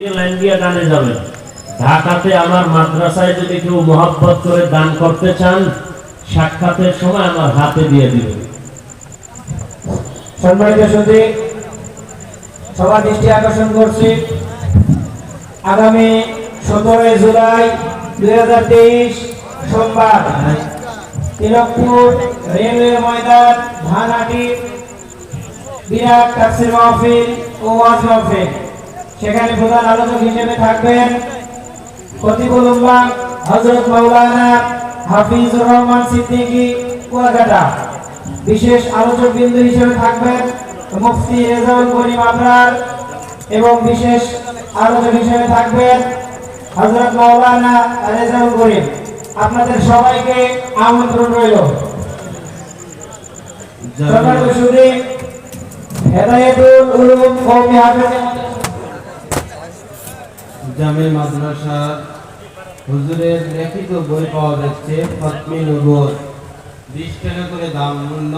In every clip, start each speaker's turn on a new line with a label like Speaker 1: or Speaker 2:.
Speaker 1: Line দিয়ে গানে যাবেন। ঢাকাতে আমার মাদ্রাসায় যদি কেউ মহব্বত করে দান করতে চান, সাক্ষাতের সময় আমার হাতে দিয়ে দিবেন।
Speaker 2: সম্মানিত সুধী, সবার দৃষ্টি আকর্ষণ করছি, আগামী 17 জুলাই 2023 সোমবার তিলকপুর রেলওয়ে ময়দান ধানহাটি বিরাট তাফসীর মাহফিল ও ওয়াজ মাহফিল। সেখানে প্রধান আলোচক হিসেবে থাকবেন খতিবুল উম্মাহ হযরত মাওলানা হাফিজুর রহমান সিদ্দিকী কুয়াকাটা। বিশেষ আলোচক বিন্দু হিসেবে থাকবেন মুফতি রেজাউল করিম আবরার এবং বিশেষ আলোচক হিসেবে থাকবেন হযরত মাওলানা রেজাউল করিম। আপনাদের সবাইকে আমন্ত্রণ রইল। সম্মানিত সুধী, হেদায়েতুল উলুম কওমি হাফেজ
Speaker 3: জামে মাদ্রাসা হুজুরের লিখিত বই পাওয়া যাচ্ছে। ফতমি নবুয়ত 20 টাকা করে দাম মূল্য।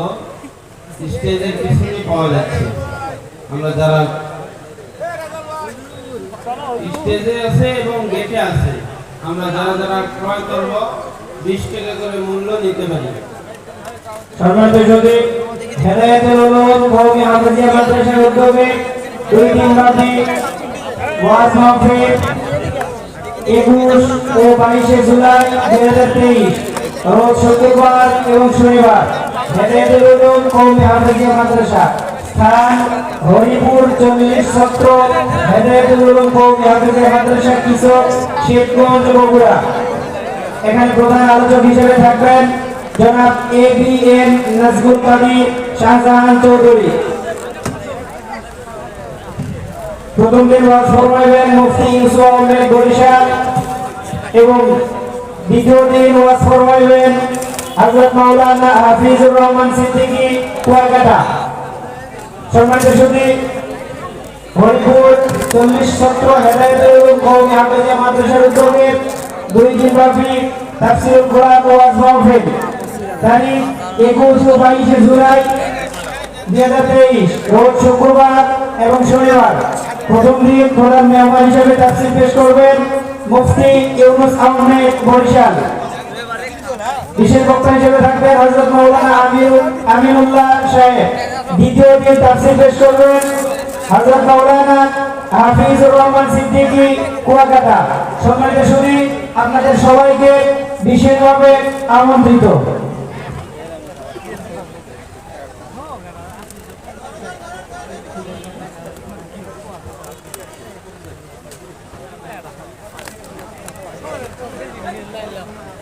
Speaker 3: স্টেজের পিছনে পাওয়া যাচ্ছে। আমরা যারা স্টেজে আছে এবং গেটে আছে, আমরা যারা যারা ক্রয় করব 20 টাকা করে মূল্য নিতে পারি।
Speaker 2: সম্মানিত সুধী, হেদায়েতুল উলুম কওমি হাফেজিয়া মাদ্রাসার উদ্যোগে 2 দিন ব্যাপী ওয়াজ মাহফিল 21 ও 22 জুলাই 2023 রোজ শুক্রবার এবং শনিবার হেদায়েতুল উলুম কওমি হাফেজিয়া মাদ্রাসা, স্থান হরিপুর 40 ছাত্র হেদায়েতুল উলুম কওমি হাফেজিয়া মাদ্রাসা কিশোর শেখগঞ্জ বগুড়া। এখানে প্রধান আলোচক হিসেবে থাকবেন জনাব ABN নাজমুল কাদির শাহজাহান চৌধুরী। প্রথম দিন ওয়াজ ফরমাইবেন মুফতি ইউসুফ আহমেদ বরিশাল এবং দ্বিতীয় দিন ওয়াজ ফরমাইবেন হযরত মাওলানা হাফিজুর রহমান সিদ্দিকী কুয়াকাটা। সম্মানিত সুধী, হরিপুর 40 ছাত্র হেদায়েতুল উলুম কওমি হাফেজিয়া মাদ্রাসার উদ্যোগে 2 দিন ব্যাপী তাফসীরুল কোরআন ওয়াজ মাহফিল তারিখ 21 ও 22 জুলাই 2023 রোজ শুক্রবার এবং শনিবার। প্রথম দিন প্রধান মেহমান হিসেবে তাফসীর পেশ করবেন মুফতি ইউনুস আহমেদ বরিশাল। বিশেষ বক্তা হিসেবে থাকবেন হযরত মাওলানা আমিনুল্লাহ সাহেব। দ্বিতীয় দিন তাফসীর পেশ করবেন হযরত মাওলানা হাফিজুর রহমান সিদ্দিকী কুয়াকাটা। সম্মানিত সুধী, আপনাদের সবাইকে বিশেষভাবে আমন্ত্রিত।
Speaker 4: Alhamdulillah.